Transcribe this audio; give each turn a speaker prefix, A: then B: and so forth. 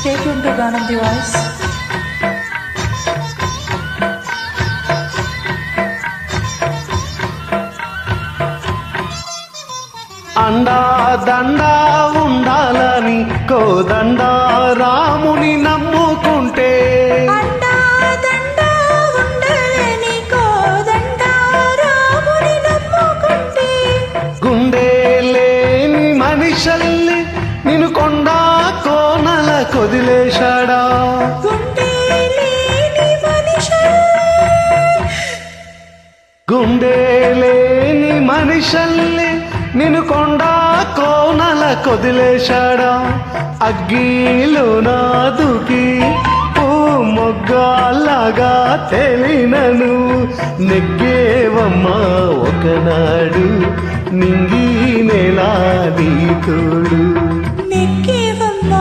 A: Stay tuned to Ganam the Voice.
B: అండా దండా ఉండాలని కోదండా రాముని నమ్ముకుంటే గుండె లేని మనిషల్ని నిన్ను కొండా కోనల కొదిలేశాడా గుండె లేని మనిషల్ని నిన్ను కొండా కోనల కొదిలేశాడా అగ్గిలో నాదుకి పూ మొగ్గాలాగా తెలినను నెగ్గేవమ్మా ఒకనాడు నింగి నెలా నీ తోడు